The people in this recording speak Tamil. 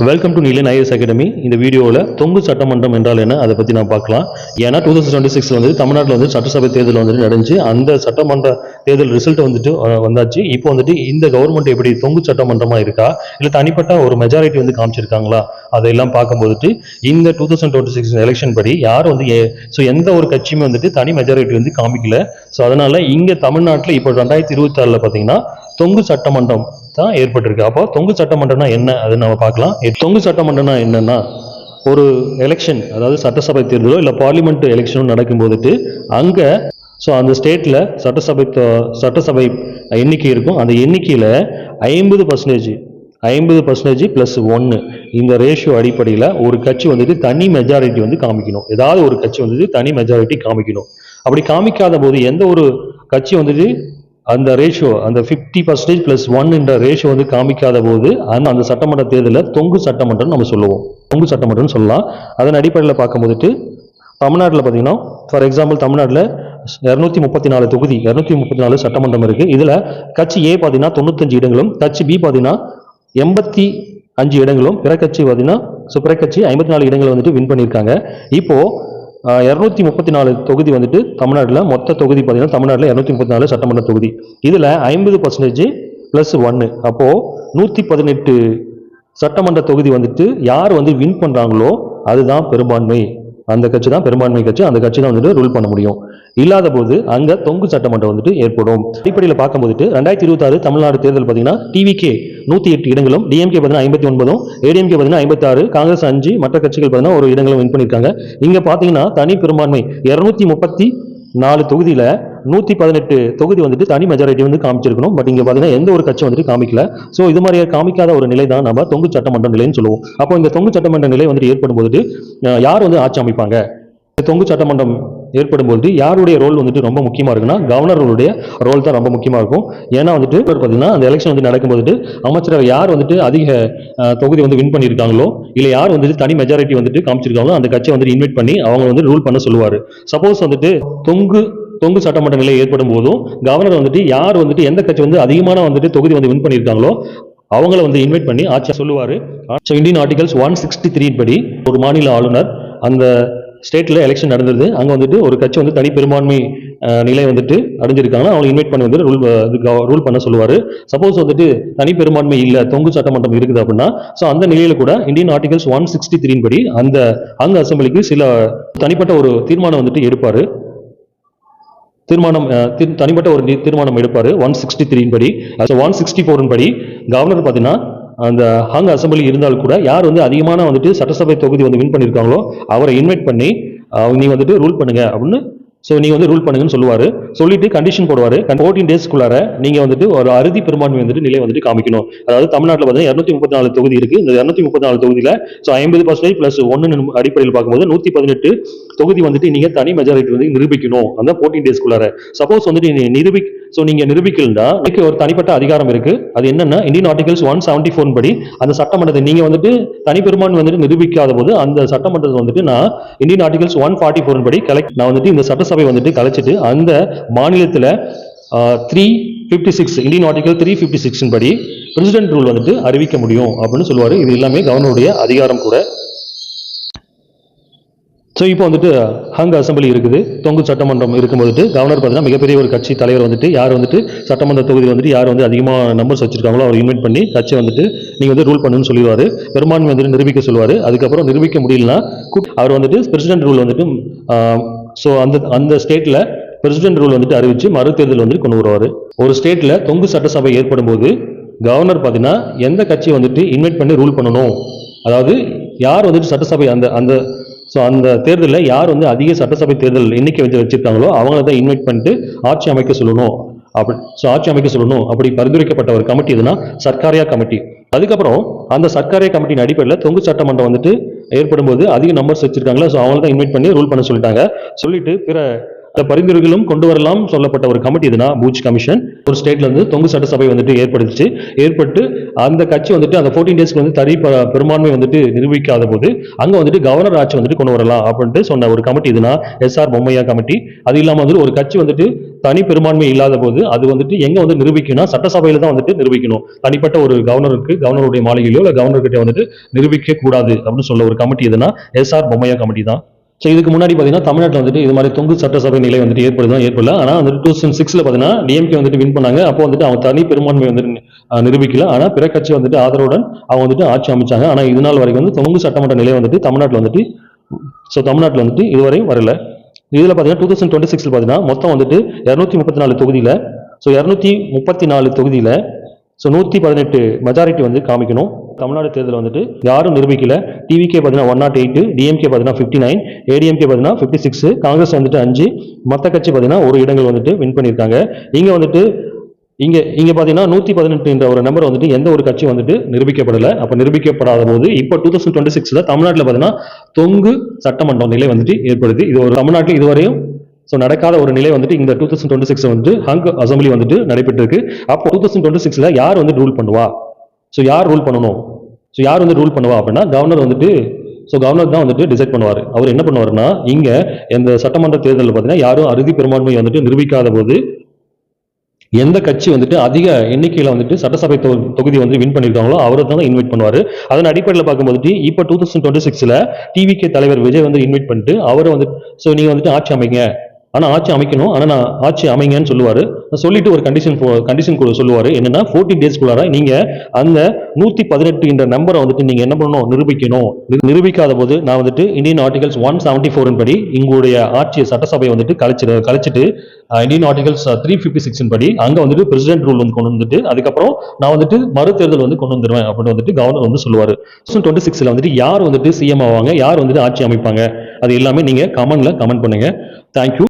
Welcome to Neelan IS academy. இந்த வீடியோவில் தொங்கு சட்டமன்றம் என்றால் என்ன அதை பற்றி நான் பார்க்கலாம். ஏன்னா 2026 வந்து தமிழ்நாட்டில் வந்து சட்டசபை தேர்தல் வந்துட்டு நடந்துச்சு. அந்த சட்டமன்ற தேர்தல் ரிசல்ட் வந்துட்டு வந்தாச்சு. இப்போ வந்துட்டு இந்த கவர்மெண்ட் எப்படி தொங்கு சட்டமன்றமாக இருக்கா இல்லை தனிப்பட்ட ஒரு மெஜாரிட்டி வந்து காமிச்சிருக்காங்களா அதையெல்லாம் பார்க்கும்போது இந்த 2026 எலெக்ஷன் படி யார் வந்து எந்த ஒரு கட்சியுமே வந்துட்டு தனி மெஜாரிட்டி வந்து காமிக்கல. ஸோ அதனால இங்கே தமிழ்நாட்டில் இப்போ 2026 பார்த்தீங்கன்னா தொங்கு சட்டமன்றம் தான் ஏற்பட்டிருக்கு. அப்போ தொங்கு சட்டமன்றம்னா என்ன அது நம்ம பார்க்கலாம். தொங்கு சட்டமன்றம்னா என்னன்னா ஒரு எலெக்ஷன், அதாவது சட்டசபை தேர்தலோ இல்லை பார்லிமெண்ட் எலெக்ஷனோ நடக்கும் போதுட்டு அங்கே அந்த ஸ்டேட்டில் சட்டசபை எண்ணிக்கை இருக்கும். அந்த எண்ணிக்கையில் 50% ப்ளஸ் 1 இந்த ரேஷியோ அடிப்படையில் ஒரு கட்சி வந்துட்டு தனி மெஜாரிட்டி வந்து காமிக்கணும். ஏதாவது ஒரு கட்சி வந்துட்டு தனி மெஜாரிட்டி காமிக்கணும். அப்படி காமிக்காத போது எந்த ஒரு கட்சி வந்துட்டு அந்த ரேஷியோ, அந்த 50% ப்ளஸ் 1 என்ற ரேஷியோ வந்து காமிக்காத போது அந்த சட்டமன்ற தேர்தலில் தொங்கு சட்டமன்றம் நம்ம சொல்லுவோம். தொங்கு சட்டமன்றம் சொல்லலாம். அதன் அடிப்படையில் பார்க்கும்போது தமிழ்நாட்டில் பார்த்தீங்கன்னா, ஃபார் எக்ஸாம்பிள் தமிழ்நாட்டில் 234 தொகுதி, 234 சட்டமன்றம் இருக்குது. இதில் கட்சி ஏ பார்த்தீங்கன்னா 95 இடங்களும், கட்சி பி பார்த்தீங்கன்னா 85 இடங்களும், பிற கட்சி பார்த்தீங்கன்னா பிற கட்சி 54 இடங்கள் வந்துட்டு வின் பண்ணியிருக்காங்க. இப்போ 234 தொகுதி வந்துட்டு தமிழ்நாட்டில் மொத்த தொகுதி பார்த்தீங்கன்னா தமிழ்நாட்டில் 234 சட்டமன்ற தொகுதி. இதில் 50% ப்ளஸ் 1 அப்போ 118 சட்டமன்ற தொகுதி வந்துட்டு யார் வந்து வின் பண்ணுறாங்களோ அதுதான் பெரும்பான்மை. அந்த கட்சி தான் பெரும்பான்மை கட்சி. அந்த கட்சி தான் வந்துட்டு ரூல் பண்ண முடியும். இல்லாத போது அங்க தொங்கு சட்டமன்றம் வந்துட்டு ஏற்படும். அடிப்படையில் பார்க்கும்போது 2026 தமிழ்நாடு தேர்தல் பார்த்தீங்கன்னா டிவிகே 108 இடங்களும், டிஎம்கே பார்த்தீங்கன்னா 59, ஏடிஎம்கே பார்த்தீங்கன்னா 56, காங்கிரஸ் 5, மற்ற கட்சிகள் பார்த்தீங்கன்னா ஒரு இடங்களும் வின் பண்ணியிருக்காங்க. இங்க பார்த்தீங்கன்னா தனி பெரும்பான்மை 234 தொகுதியில 118 தொகுதி வந்துட்டு தனி மெஜாரிட்டி வந்து காமிச்சிருக்கணும். பட் இங்க பாத்தீங்கன்னா எந்த ஒரு கட்சி வந்துட்டு காமிக்கல. சோ இது மாதிரி காமிக்காத ஒரு நிலை தான் நம்ம தொங்கு சட்டமன்ற நிலைன்னு சொல்லுவோம். அப்போ இந்த தொங்கு சட்டமன்ற நிலை வந்துட்டு ஏற்படும் போது யார் வந்து ஆட்சி அமைப்பாங்க? தொங்கு சட்டமன்றம் ஏற்படும் போது யாருடைய ரோல் வந்துட்டு ரொம்ப முக்கியமா இருக்குன்னா கவர்னருடைய ரோல் தான் ரொம்ப முக்கியமா இருக்கும். ஏன்னா வந்துட்டு பார்த்தீங்கன்னா அந்த எலெக்ஷன் வந்து நடக்கும்போது அமைச்சரவை யார் வந்துட்டு அதிக தொகுதி வந்து வின் பண்ணியிருக்காங்களோ இல்லை யார் வந்துட்டு தனி மெஜாரிட்டி வந்துட்டு காமிச்சிருக்காங்களோ அந்த கட்சியை வந்து இன்வைட் பண்ணி அவங்க வந்து ரூல் பண்ண சொல்லுவாரு. சப்போஸ் வந்துட்டு தொங்கு சட்டமன்ற நிலை ஏற்படும் போதும் கவர்னர் வந்துட்டு யார் வந்துட்டு எந்த கட்சி வந்து அதிகமான வந்துட்டு தொகுதி வந்து வின் பண்ணியிருக்காங்களோ அவங்கள வந்து இன்வைட் பண்ணி ஆட்சியா சொல்லுவாரு. இந்தியன் ஆர்டிகல்ஸ் 163 படி ஒரு மாநில ஆளுநர் அந்த ஸ்டேட்ல எலெக்ஷன் நடந்தது. அங்க வந்துட்டு ஒரு கட்சி வந்து தனி பெரும்பான்மை நிலை வந்துட்டு அடைஞ்சிருக்காங்கன்னா அவங்க இன்வைட் பண்ணி வந்து ரூல் பண்ண சொல்லுவாரு. சப்போஸ் வந்துட்டு தனி பெரும்பான்மை இல்ல, தொங்கு சட்டமன்றம் இருக்குது அப்படின்னா அந்த நிலையில கூட இந்தியன் ஆர்டிகல்ஸ் 163 படி அந்த அசம்பிளிக்கு சில தனிப்பட்ட ஒரு தீர்மானம் வந்துட்டு எடுப்பாரு. தனிப்பட்ட ஒரு தீர்மானம் எடுப்பாரு 163 படி. 164 படி கவர்னர் பார்த்தீங்கன்னா அந்த அசம்பிளி இருந்தால் கூட யார் வந்து அதிகமான வந்துட்டு சட்டசபை தொகுதி வந்து வின் பண்ணியிருக்காங்களோ அவரை இன்வைட் பண்ணி நீ வந்துட்டு ரூல் பண்ணுங்க அப்படின்னு நீங்க வந்து ரூல் பண்ணுங்கன்னு சொல்லுவாரு. சொல்லிட்டு கண்டிஷன் போடுவாரு. 14 டேஸ்க்குள்ளார நீங்க வந்துட்டு ஒரு அறுதி பெரும்பான்மை வந்துட்டு நிலை வந்துட்டு காமிக்கணும். அதாவது தமிழ்நாட்டில் பார்த்தீங்கன்னா 234 தொகுதி இருக்கு. இந்த 234 தொகுதியில 50% ப்ளஸ் 1 அடிப்படையில் பார்க்கும்போது 118 தொகுதி வந்துட்டு நீங்க தனி மெஜாரிட்டி வந்து நிரூபிக்கணும் அந்த 14 டேஸ்க்குள்ளார. சப்போஸ் வந்துட்டு நீங்க நிரூபிக்கலன்னா ஒரு தனிப்பட்ட அதிகாரம் இருக்கு. அது என்னன்னா இந்தியன் ஆர்டிகல்ஸ் 174 படி அந்த சட்டமன்றத்தை நீங்க வந்துட்டு தனி பெரும்பான்மை வந்துட்டு நிரூபிக்காத போது அந்த சட்டமன்றத்தை வந்துட்டு நான் இந்தியன் ஆர்டிகல்ஸ் 144 படி நான் வந்துட்டு இந்த சட்டசபை வந்துட்டு கலைச்சிட்டு அந்த மாநிலத்துல 356 இந்தியன் ஆர்டிகல் 356 படி பிரசிடென்ட் ரூல் வந்துட்டு அறிவிக்க முடியும் அப்படின்னு சொல்லுவாரு. இது எல்லாமே கவர்னருடைய அதிகாரம் கூட. இப்போ வந்துட்டு அசம்பிளி இருக்குது, தொங்கு சட்டமன்றம் இருக்கும்போது கவர்னர் பார்த்தீங்கன்னா மிகப்பெரிய ஒரு கட்சி தலைவர் வந்துட்டு யார் வந்துட்டு சட்டமன்ற தொகுதி வந்துட்டு யார் வந்து அதிகமாக நம்பர்ஸ் வச்சிருக்காங்களோ அவர் இன்வைட் பண்ணி கட்சி வந்துட்டு நீங்க வந்து ரூல் பண்ணுன்னு சொல்லுவாரு. பெரும்பான்மை வந்துட்டு நிரூபிக்க சொல்லுவாரு. அதுக்கப்புறம் நிரூபிக்க முடியலன்னா அவர் வந்துட்டு பிரசிடென்ட் ரூல் வந்துட்டு அந்த ஸ்டேட்ல பிரசிடென்ட் ரூல் வந்துட்டு அறிவிச்சு மறு தேர்தல் வந்துட்டு கொண்டு வருவாரு. ஒரு ஸ்டேட்ல தொங்கு சட்டசபை ஏற்படும் போது கவர்னர் பார்த்தீங்கன்னா எந்த கட்சியை வந்துட்டு இன்வைட் பண்ணி ரூல் பண்ணணும், அதாவது யார் வந்துட்டு சட்டசபை அந்த தேர்தலில் யார் வந்து அதிக சட்டசபை தேர்தல் எண்ணிக்கை வச்சிருக்காங்களோ அவங்கள தான் இன்வைட் பண்ணிட்டு ஆட்சி அமைக்க சொல்லணும். அப்படி பரிந்துரைக்கப்பட்ட ஒரு கமிட்டி எதுனா சர்க்காரியா கமிட்டி. அதுக்கப்புறம் அந்த சர்க்காரியா கமிட்டியின் அடிப்படையில் தொங்கு சட்டமன்றம் வந்துட்டு ஏற்படும் போது அதிக நம்பர்ஸ் வச்சிருக்காங்களா அவங்கள தான் இன்வைட் பண்ணி ரூல் பண்ண சொல்லிட்டாங்க. சொல்லிட்டு பிற இந்த பரிந்துரைகளும் கொண்டு வரலாம் சொல்லப்பட்ட ஒரு கமிட்டி இதுனா பூச் கமிஷன். ஒரு ஸ்டேட்ல இருந்து தொங்கு சட்டசபை வந்துட்டு ஏற்பட்டு அந்த கட்சி வந்துட்டு அந்த 14 டேஸ்க்கு வந்து பெரும்பான்மை வந்துட்டு நிரூபிக்காத போது அங்க வந்துட்டு கவர்னர் ஆட்சி வந்துட்டு கொண்டு வரலாம் அப்படின்ட்டு சொன்ன ஒரு கமிட்டி இதுனா எஸ்ஆர் பொம்மையா கமிட்டி. அது இல்லாம வந்து ஒரு கட்சி வந்துட்டு தனி பெரும்பான்மை இல்லாத போது அது வந்துட்டு எங்க வந்து நிரூபிக்கணும், சட்டசபையில தான் வந்துட்டு நிரூபிக்கணும். தனிப்பட்ட ஒரு கவர்னருடைய மாளிகையிலோ இல்ல கவர்னர் கிட்ட வந்துட்டு நிரூபிக்க கூடாது அப்படின்னு சொல்ல ஒரு கமிட்டி எதுனா எஸ்ஆர் பொம்மையா கமிட்டி தான். ஸோ இதுக்கு முன்னாடி பார்த்தீங்கன்னா தமிழ்நாட்டில் வந்துட்டு இது மாதிரி தொங்கு சட்டசபை நிலை வந்துட்டு ஏற்படல. ஆனால் வந்துட்டு 2006 பார்த்தீங்கன்னா டிஎம்கே வந்துட்டு வின் பண்ணாங்க. அப்போ வந்துட்டு அவங்க தனி பெரும்பான்மை வந்துட்டு நிரூபிக்கல. ஆனால் பிற கட்சி வந்துட்டு ஆதரவுடன் அவங்க வந்துட்டு ஆட்சி அமைச்சாங்க. ஆனால் இது நாள் வரைக்கும் வந்து தொங்கு சட்டமன்ற நிலை வந்துட்டு தமிழ்நாட்டில் வந்துட்டு இதுவரை வரல. இதுல பாத்தீங்கன்னா 2026 பாத்தீங்கன்னா மொத்தம் வந்துட்டு 234 தொகுதியில 234 தொகுதியில 118 மெஜாரிட்டி வந்து காமிக்கணும். தமிழ்நாடு தேர்தல் வந்துட்டு யாரும் நிரூபிக்கல. டிவிகே பாத்தீங்கன்னா 108, டிஎம்கே பாத்தீங்கன்னா 59, ஏடிஎம்கே பாத்தீங்கன்னா 56, காங்கிரஸ் வந்துட்டு 5, மத்த கட்சி பாத்தீங்கன்னா ஒரு இடங்கள் வந்துட்டு வின் பண்ணியிருக்காங்க. இங்க வந்துட்டு இங்க பாத்தீங்கன்னா 118 என்ற ஒரு நம்பர் வந்துட்டு எந்த ஒரு கட்சி வந்துட்டு நிரூபிக்கப்படல. அப்ப நிரூபிக்கப்படாத போது இப்ப 2026 தமிழ்நாட்டில் பாத்தீங்கன்னா தொங்கு சட்டமன்ற நிலை வந்துட்டு ஏற்படுது. இது ஒரு தமிழ்நாட்டில் இதுவரையும் நடக்காத ஒரு நிலை வந்துட்டு இந்த 2026 வந்துட்டு ஹங் அசம்பிளி வந்துட்டு நடைபெற்று இருக்கு. அப்போ 2026 யார் வந்து ரூல் பண்ணுவா? யார் ரூல் பண்ணணும்? யார் வந்து ரூல் பண்ணுவா அப்படின்னா கவர்னர் வந்துட்டு கவர்னர் தான் வந்துட்டு டிசைட் பண்ணுவாரு. அவர் என்ன பண்ணுவாருன்னா இங்க இந்த சட்டமன்ற தேர்தலில் பார்த்தீங்கன்னா யாரும் அறுதி பெரும்பான்மை வந்துட்டு நிரூபிக்காத போது எந்த கட்சி வந்துட்டு அதிக எண்ணிக்கையில வந்துட்டு சட்டசபை தொகுதி வந்து வின் பண்ணிருக்காங்களோ அவரை தான் இன்வைட் பண்ணுவாரு. அதன் அடிப்படையில் பார்க்கும்போது இப்ப 2026 டிவிகே தலைவர் விஜய் வந்து இன்வைட் பண்ணிட்டு அவரை வந்து நீங்க வந்துட்டு ஆட்சி அமைங்க, ஆனா ஆட்சி அமைக்கணும், ஆனா நான் ஆட்சி அமைங்கன்னு சொல்லுவாரு. சொல்லிட்டு ஒரு கண்டிஷன் சொல்லுவாரு. என்னன்னா 14 டேஸ்க்குள்ளார நீங்க அந்த 118 என்ற நம்பரை வந்துட்டு நீங்க என்ன பண்ணணும், நிரூபிக்கணும். நிரூபிக்காத போது நான் வந்துட்டு இந்தியன் ஆர்டிகல்ஸ் 174 படி உங்களுடைய ஆட்சி சட்டசபை வந்துட்டு கழிச்சிட்டு இந்தியன் ஆர்டிகல்ஸ் 356 படி அங்க வந்துட்டு பிரசிடென்ட் ரூல் வந்து கொண்டு வந்துட்டு அதுக்கப்புறம் நான் வந்துட்டு மறு தேர்தல் வந்து கொண்டு வந்துருவேன் அப்படின்னு வந்துட்டு கவர்னர் வந்து சொல்லுவாரு. 2026 வந்துட்டு யார் வந்துட்டு சிஎம் ஆவாங்க, யார் வந்துட்டு ஆட்சி அமைப்பாங்க, அது எல்லாமே நீங்க கமெண்ட் பண்ணுங்க. தேங்க்யூ.